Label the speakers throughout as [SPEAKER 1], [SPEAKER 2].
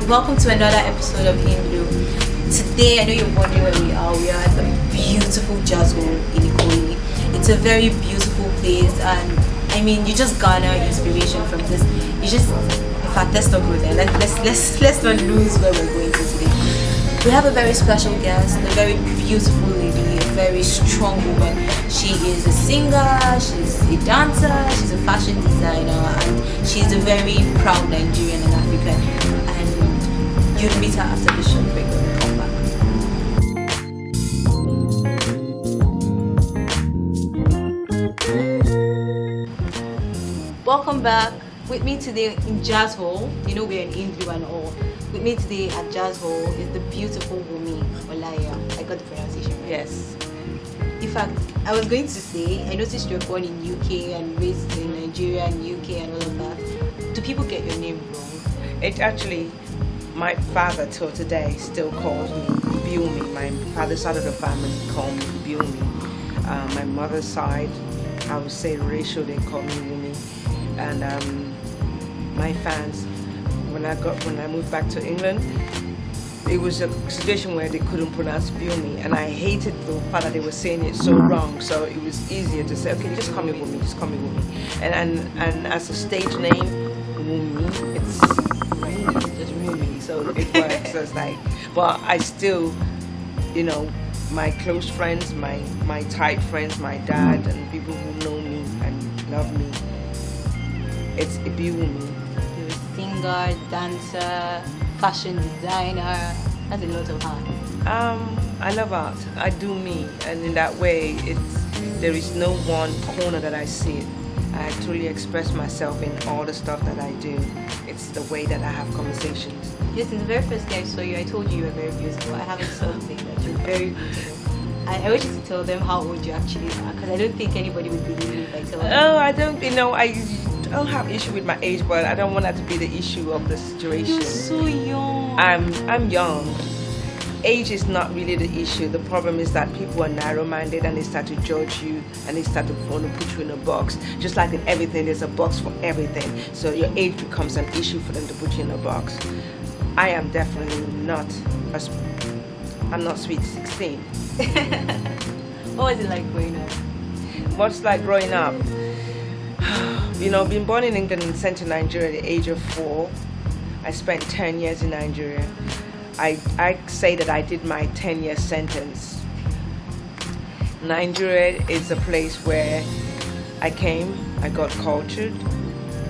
[SPEAKER 1] Welcome to another episode of Indlu. Today, I know you're wondering where we are. We are at the beautiful jazz hall in Ikoyi. It's a very beautiful place, and I mean, you just garner inspiration from this. In fact, let's not go there. Let's not lose where we're going to today. We have a very special guest, a very beautiful lady, a very strong woman. She is a singer, she's a dancer, she's a fashion designer, and she's a very proud Nigerian and African. And you'll meet her after the short break when we come back. Welcome back. With me today in Jazz Hall, you know we're in Indlu and all. With me today at Jazz Hall is the beautiful Wunmi. I got the pronunciation right.
[SPEAKER 2] Yes.
[SPEAKER 1] In fact, I was going to say, I noticed you're born in UK and raised in Nigeria and UK and all of that. Do people get your name wrong?
[SPEAKER 2] It actually, my father till today still calls me Wunmi. My father's side of the family call me Wunmi. My mother's side, I would say ratio, they call me Wunmi. And my fans, when I moved back to England, it was a situation where they couldn't pronounce Wunmi, and I hated the fact that they were saying it so wrong. So it was easier to say, okay, just call me Wunmi, just call me Wunmi. And as a stage name, Wunmi, it's just Wunmi, so it works. So it's like, but I still, my close friends, my tight friends, my dad, and people who know me and love me, it's Wunmi.
[SPEAKER 1] You're a singer, dancer, fashion designer. That's a lot of art.
[SPEAKER 2] I love art. I do me, and in that way, there is no one corner that I see. I truly express myself in all the stuff that I do. It's the way that I have conversations.
[SPEAKER 1] Yes, in the very first day I saw you, I told you were very beautiful. I haven't something that you're very beautiful. I wish you to tell them how old you actually are, because I don't think anybody would believe me if I tell them.
[SPEAKER 2] Oh, I don't have issue with my age, but I don't want that to be the issue of the situation.
[SPEAKER 1] You're so young.
[SPEAKER 2] I'm young. Age is not really the issue. The problem is that people are narrow-minded and they start to judge you and they start to want to put you in a box. Just like in everything, there's a box for everything. So your age becomes an issue for them to put you in a box. I am definitely not. I'm not sweet 16.
[SPEAKER 1] What was it like growing up?
[SPEAKER 2] What's like growing up? Being born in England and sent to Nigeria at the age of 4. I spent 10 years in Nigeria. I say that I did my 10-year sentence. Nigeria is a place where I came, I got cultured.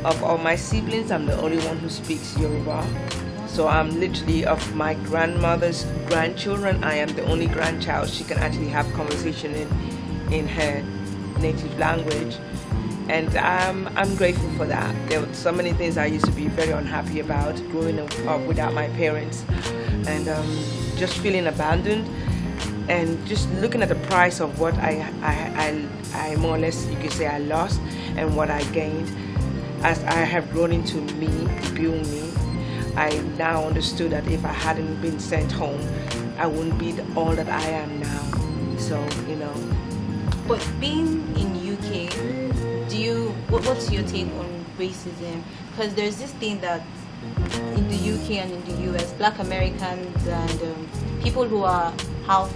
[SPEAKER 2] Of all my siblings, I'm the only one who speaks Yoruba. So I'm literally, of my grandmother's grandchildren, I am the only grandchild. She can actually have conversation in her native language. And I'm grateful for that. There were so many things I used to be very unhappy about growing up without my parents, and just feeling abandoned, and just looking at the price of what I more or less, you could say, I lost and what I gained. As I have grown into me, Wunmi, I now understood that if I hadn't been sent home, I wouldn't be all that I am now. So,
[SPEAKER 1] But being in UK, what's your take on racism? Because there's this thing that in the UK and in the US, Black Americans and people who are half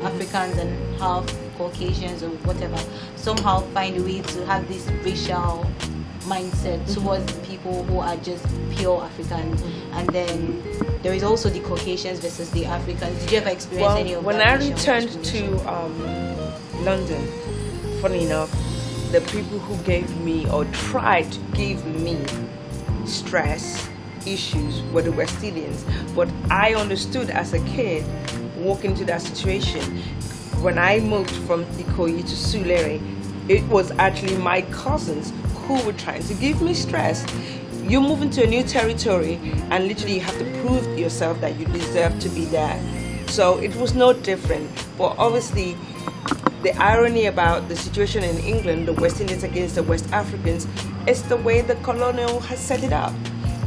[SPEAKER 1] Africans and half Caucasians or whatever somehow find a way to have this racial mindset towards people who are just pure Africans. And then there is also the Caucasians versus the Africans. Did you ever experience any of that?
[SPEAKER 2] When I returned to London, funny enough, the people who gave me or tried to give me stress issues were the West Indians. But I understood as a kid walking into that situation. When I moved from Ikoyi to Sulere, it was actually my cousins who were trying to give me stress. You move into a new territory and literally you have to prove yourself that you deserve to be there. So it was no different. But obviously, the irony about the situation in England, the West Indians against the West Africans, is the way the colonial has set it up.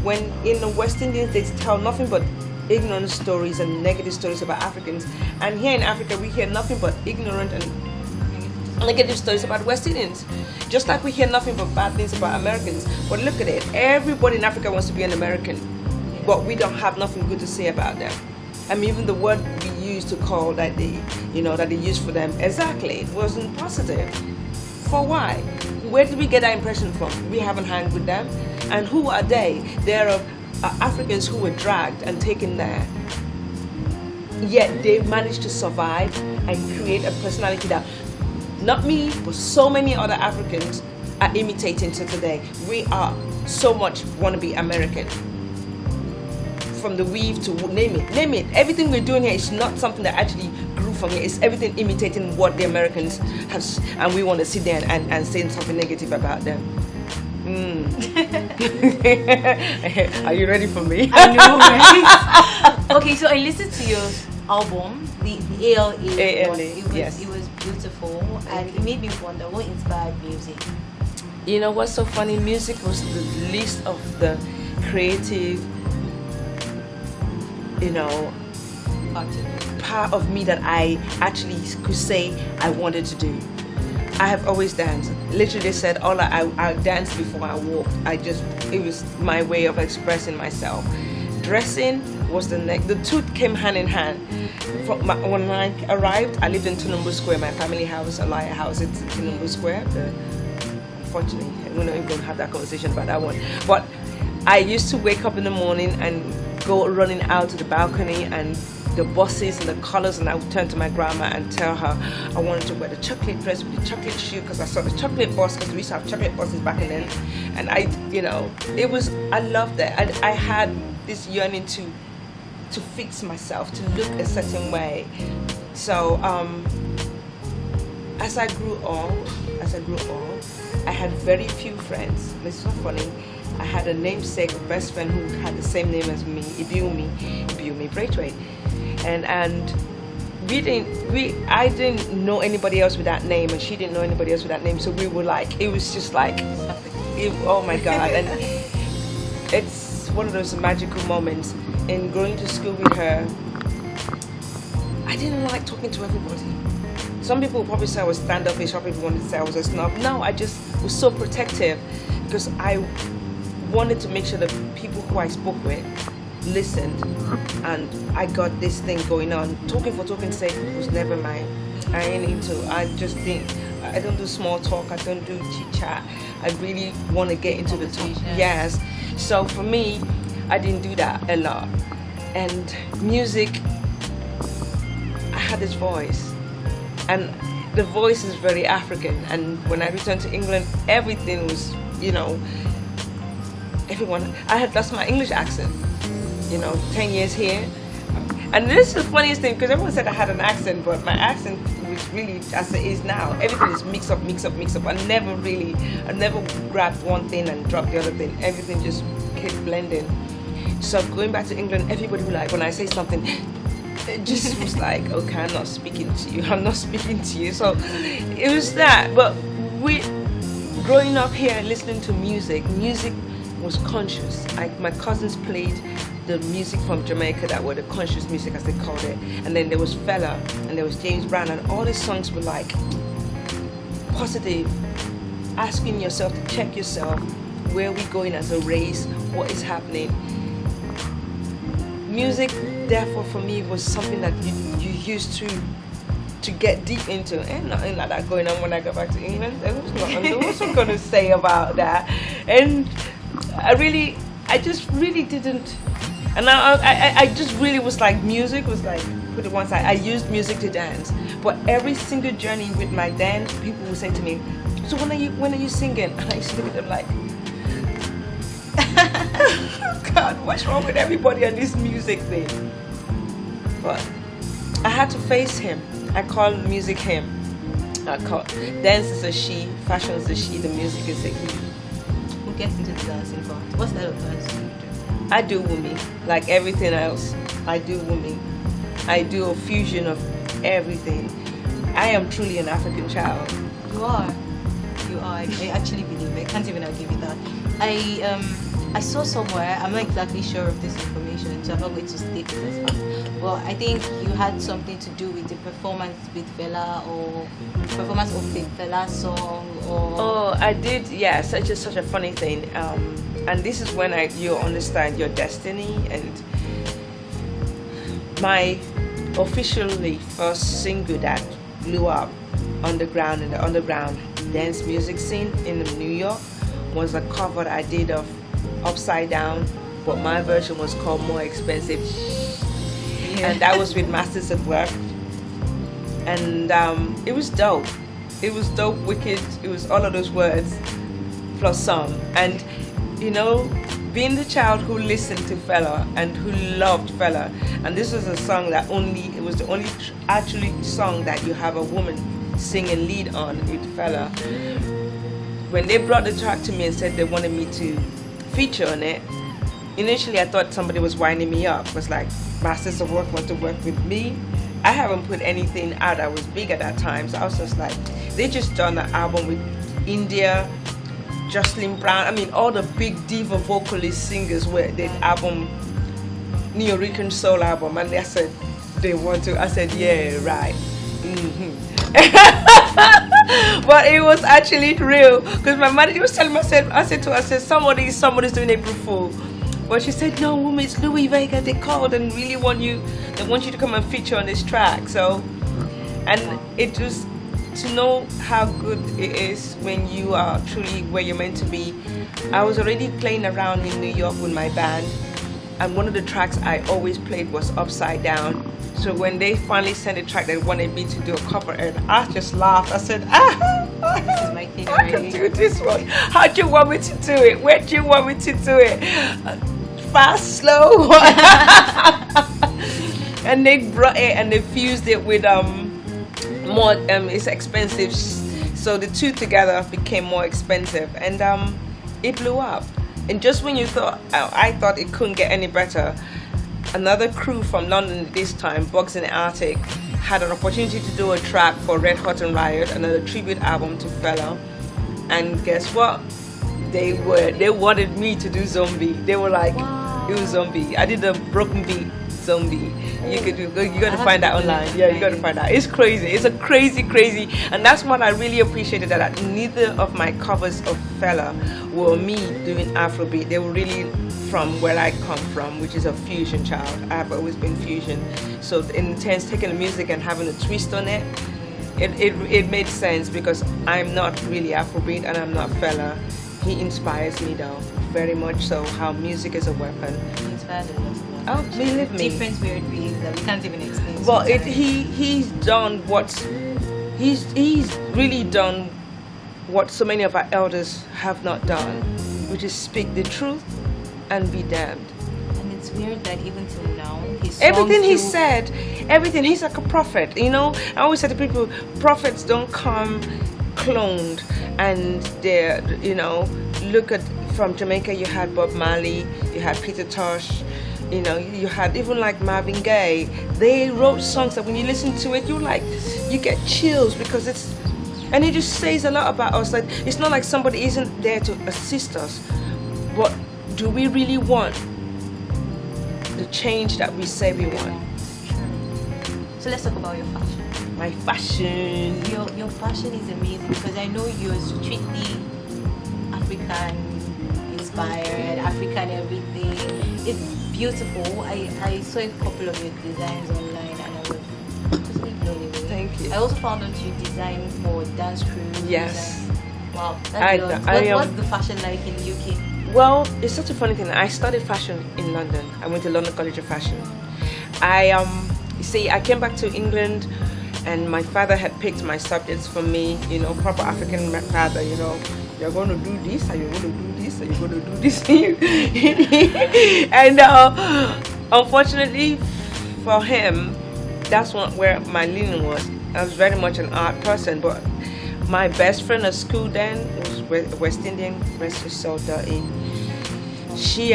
[SPEAKER 2] When in the West Indians, they tell nothing but ignorant stories and negative stories about Africans. And here in Africa, we hear nothing but ignorant and negative stories about West Indians. Just like we hear nothing but bad things about Americans. But look at it, everybody in Africa wants to be an American. but we don't have nothing good to say about them. I mean, even the word we used to call that they used for them, exactly, it wasn't positive. For why? Where did we get that impression from? We haven't hung with them. And who are they? There are Africans who were dragged and taken there. Yet they managed to survive and create a personality that not me, but so many other Africans are imitating to today. We are so much wannabe American. From the weave to name it. Everything we're doing here is not something that actually grew from here. It's everything imitating what the Americans have, and we want to sit there and say something negative about them. Are you ready for me?
[SPEAKER 1] I know, right? Okay, so I listened to your album, the ALA.
[SPEAKER 2] Yes.
[SPEAKER 1] It was beautiful, and it made me wonder what inspired music.
[SPEAKER 2] You know what's so funny? Music was the least of the creative, part of me that I actually could say I wanted to do. I have always danced. Literally said I danced before I walked. It was my way of expressing myself. Dressing was the two came hand in hand. When I arrived, I lived in Tunumbu Square, my family house, Alaya House. It's in Tunumbu Square. Unfortunately, we're not even going to have that conversation about that one. But I used to wake up in the morning and go running out to the balcony and the buses and the colors, and I would turn to my grandma and tell her I wanted to wear the chocolate dress with the chocolate shoe because I saw the chocolate bus, because we used to have chocolate buses back then. And I loved that. I had this yearning to fix myself, to look a certain way. So as I grew old, I had very few friends. It's so funny. I had a namesake, a best friend who had the same name as me, Wunmi Braithwaite. And I didn't know anybody else with that name, and she didn't know anybody else with that name. So we were like, it was just like, oh my God. And it's one of those magical moments. In going to school with her, I didn't like talking to everybody. Some people would probably say I was standoffish, some people wanted to say I was a snob. No, I just was so protective because I wanted to make sure that people who I spoke with listened, and I got this thing going on. Talking for talking's sake was never mine. I ain't into. I don't do small talk. I don't do chit chat. I really want to get into the talk. Yes. So for me, I didn't do that a lot. And music, I had this voice, and the voice is very African. And when I returned to England, everything was, I had lost my English accent. 10 years here. And this is the funniest thing, because everyone said I had an accent, but my accent was really as it is now. Everything is mix up. I never grabbed one thing and dropped the other thing. Everything just kept blending. So going back to England, everybody would like, when I say something, it just was like, okay, I'm not speaking to you. So it was that. But growing up here and listening to music was conscious. My cousins played the music from Jamaica that were the conscious music, as they called it. And then there was Fela, and there was James Brown, and all these songs were like positive, asking yourself to check yourself, where are we going as a race, what is happening. Music, therefore, for me was something that you used to get deep into. And nothing like that going on when I go back to England. What's I'm going to say about that? And I just really didn't. And I just really was like, music was like, put it one side. I used music to dance. But every single journey with my dance, people would say to me, so when are you singing? And I used to look at them like, God, what's wrong with everybody on this music thing? But I had to face him. I call music him. Dance is a she, fashion is a she, the music is a he.
[SPEAKER 1] We'll get into the dancing part. What style of dance do you do?
[SPEAKER 2] I do Wunmi, like everything else. I do Wunmi. I do a fusion of everything. I am truly an African child.
[SPEAKER 1] You are. I actually believe it. I can't even argue with that. I saw somewhere, I'm not exactly sure of this information, so I'm not going to state it as fact. But I think you had something to do with the performance with Fela, or performance of the Fela song, or...
[SPEAKER 2] Oh, I did, yeah, such a funny thing. and this is when you understand your destiny. And my officially first single that blew up underground in the underground dance music scene in New York was a cover that I did of Upside Down, but my version was called More Expensive. And that was with Masters at Work. And it was dope. It was dope, wicked. It was all of those words plus some. And you know, being the child who listened to Fela and who loved Fela, and this was a song that it was the only actually song that you have a woman sing and lead on with Fela. When they brought the track to me and said they wanted me to feature on it, initially I thought somebody was winding me up. It was like, Masters of Work want to work with me? I haven't put anything out. I was big at that time, so I was just like, they just done an album with India, Jocelyn Brown. I mean, all the big diva vocalist singers were the album, Neo Rican Soul album, and they said they want to. I said, yeah, right. But it was actually real, because my manager was telling me, I said to her, somebody's doing April Fool. But she said, no, Wunmi, it's Louis Vega. They called and really want you to come and feature on this track. So, and it was to know how good it is when you are truly where you're meant to be. I was already playing around in New York with my band, and one of the tracks I always played was Upside Down. So when they finally sent a track they wanted me to do a cover, and I just laughed. I said, this is my thing. I can do this one. How do you want me to do it? Where do you want me to do it? Fast, slow? And they brought it and they fused it with more. It's expensive, so the two together became More Expensive, and it blew up. And just when you thought, I thought it couldn't get any better, another crew from London this time, Bugs in the Attic, had an opportunity to do a track for Red Hot and Riot, another tribute album to Fela. And guess what? They wanted me to do Zombie. They were like, wow. It was Zombie. I did the broken beat Zombie. You got to find that online. Yeah, you got to find that. It's crazy. It's a crazy, and that's what I really appreciated, that neither of my covers of Fela were me doing Afrobeat. They were really from where I come from, which is a fusion child. I've always been fusion. So in terms taking the music and having a twist on it, it made sense, because I'm not really Afrobeat and I'm not Fela. He inspires me though, very much so, how music is a weapon.
[SPEAKER 1] He inspires us.
[SPEAKER 2] Oh, believe me.
[SPEAKER 1] Different weird feelings that we can't even explain.
[SPEAKER 2] Well, he's done he's really done what so many of our elders have not done, which is speak the truth and be damned.
[SPEAKER 1] And it's weird that even till now,
[SPEAKER 2] everything he said, he's like a prophet, you know. I always say to people, prophets don't come cloned, and they're, you know, look at, from Jamaica you had Bob Marley, you had Peter Tosh, you know, you had even like Marvin Gaye. They wrote songs that when you listen to it, you get chills, because and it just says a lot about us. Like, it's not like somebody isn't there to assist us, but do we really want the change that we say we want?
[SPEAKER 1] So let's talk about your fashion.
[SPEAKER 2] My fashion.
[SPEAKER 1] Your fashion is amazing, because I know you're strictly African inspired, African everything. It's beautiful. I saw a couple of your designs online and I was just blown away.
[SPEAKER 2] Thank you.
[SPEAKER 1] I also found out you design for dance crews.
[SPEAKER 2] Yes.
[SPEAKER 1] Wow. What's the fashion like in the UK?
[SPEAKER 2] Well, it's such a funny thing. I studied fashion in London. I went to London College of Fashion. You see, I came back to England, and my father had picked my subjects for me, you know, proper African father, you know. You're going to do this, and you're going to do this, and you're going to do this. And unfortunately for him, that's where my leaning was. I was very much an art person, but my best friend at school then was West Indian, rest her soul dirty. She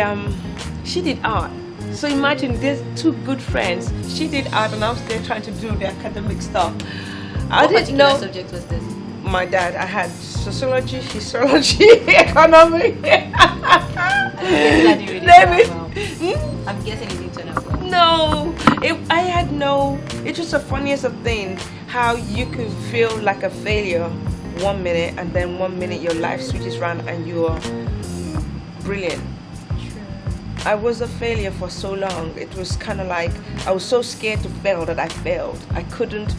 [SPEAKER 2] did art. So imagine, there's two good friends. She did art, and I was there trying to do the academic stuff.
[SPEAKER 1] What particular subject was this?
[SPEAKER 2] My dad, I had sociology, histology, economics.
[SPEAKER 1] I'm guessing you didn't turn out well.
[SPEAKER 2] No, it's just the funniest of thing, how you could feel like a failure 1 minute, and then 1 minute your life switches around and you're brilliant.
[SPEAKER 1] True.
[SPEAKER 2] I was a failure for so long. It was kind of like I was so scared to fail that I failed. I couldn't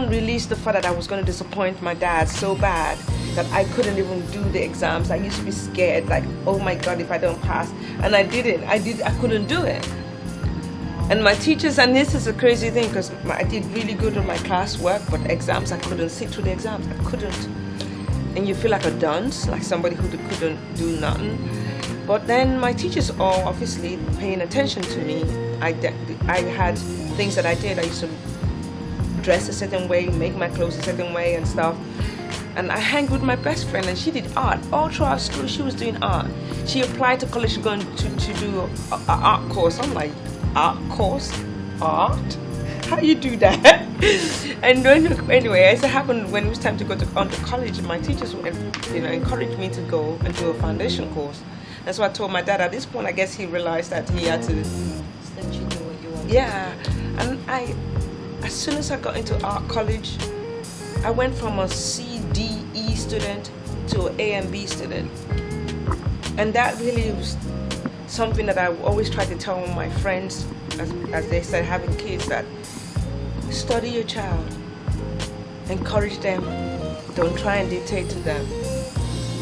[SPEAKER 2] release the fact that I was going to disappoint my dad so bad that I couldn't even do the exams. I used to be scared, like, oh my God, if I don't pass. And I didn't. I couldn't do it. And my teachers, and this is a crazy thing because I did really good on my classwork, but exams, I couldn't sit through the exams. I couldn't. And you feel like a dunce, like somebody who couldn't do nothing. But then my teachers all obviously paying attention to me. I had things that I did. I used to dress a certain way, make my clothes a certain way and stuff. And I hang with my best friend, and she did art. All throughout school, she was doing art. She applied to college going to do an art course. I'm like, art course? Art? How you do that? And anyway, as it happened, when it was time to go on to college, my teachers encouraged me to go and do a foundation course. That's why I told my dad. At this point, I guess he realized that he had to
[SPEAKER 1] let you do what you want.
[SPEAKER 2] Yeah, and as soon as I got into art college, I went from a C, D, E student to an A and B student, and that really was something that I always try to tell my friends, as they said, having kids, that study your child, encourage them, don't try and dictate to them,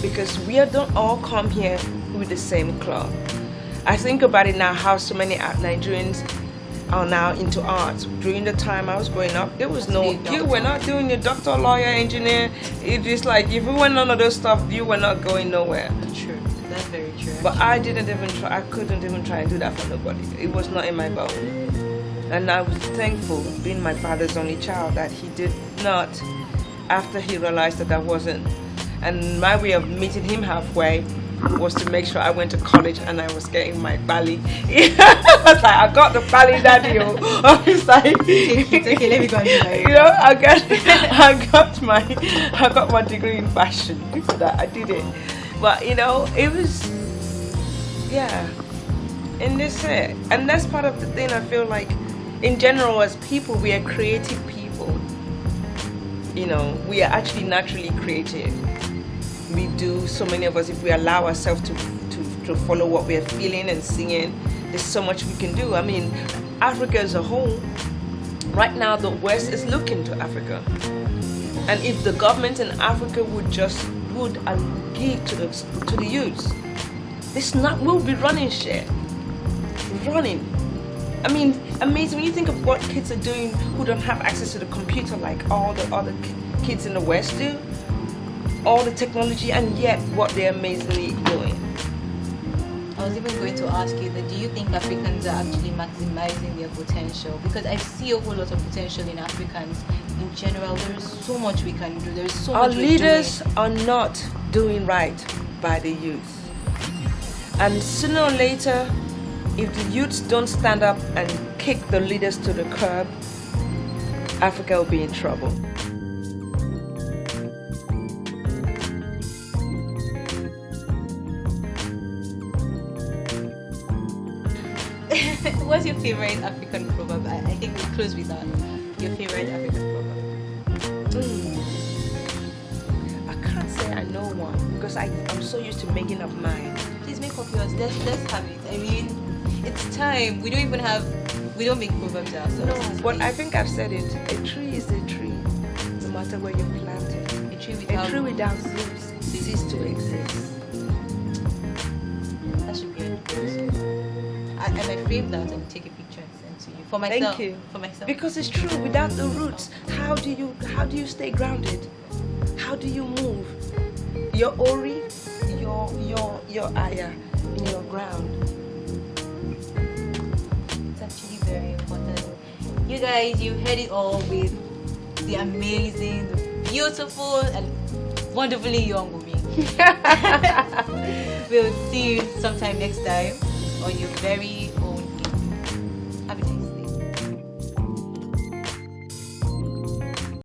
[SPEAKER 2] because we don't all come here with the same cloth. I think about it now, how so many Nigerians are now into art. During the time I was growing up, there was no, you were not doing your doctor, lawyer, engineer. It's just like, if you went none of those stuff, you were not going nowhere.
[SPEAKER 1] True, that's very true.
[SPEAKER 2] But I didn't even try, I couldn't even try and do that for nobody. It was not in my bone. And I was thankful, being my father's only child, that he did not, after he realized that I wasn't. And my way of meeting him halfway was to make sure I went to college and I was getting my Bali. I was like, I got the Bali, daddy. I was like,
[SPEAKER 1] it's okay, let me go and do that.
[SPEAKER 2] You know, I got my degree in fashion. For that, I did it. But you know, it was, yeah. And that's it. And that's part of the thing. I feel like, in general, as people, we are creative people. You know, we are actually naturally creative. We do, so many of us, if we allow ourselves to follow what we are feeling and seeing, there's so much we can do. I mean, Africa as a whole, right now the West is looking to Africa. And if the government in Africa would give to the youths, we'll be running shit. Running. I mean, amazing when you think of what kids are doing who don't have access to the computer like all the other kids in the West do. All the technology, and yet what they're amazingly doing.
[SPEAKER 1] I was even going to ask you that, do you think Africans are actually maximizing their potential? Because I see a whole lot of potential in Africans in general. There is so much we can do. There is so
[SPEAKER 2] Our
[SPEAKER 1] much
[SPEAKER 2] leaders are not doing right by the youth. And sooner or later, if the youths don't stand up and kick the leaders to the curb, Africa will be in trouble.
[SPEAKER 1] What's your favorite African proverb? I think we'll close with that. Your favorite African proverb?
[SPEAKER 2] I can't say I know one because I'm so used to making up mine.
[SPEAKER 1] Please make up yours. Let's have it. I mean, it's time. We don't make proverbs ourselves.
[SPEAKER 2] No, but I think I've said it. A tree is a tree, no matter where you plant it.
[SPEAKER 1] A tree
[SPEAKER 2] without roots ceases to exist.
[SPEAKER 1] That should be it. And I frame that and take a picture and send to you. For myself.
[SPEAKER 2] Thank you.
[SPEAKER 1] For myself.
[SPEAKER 2] Because it's true. Without the roots, how do you stay grounded? How do you move? Your ori, your aya in your ground.
[SPEAKER 1] It's actually very important. You guys, you heard it all with the amazing, the beautiful, and wonderfully young Wunmi. We'll see you sometime next time on your very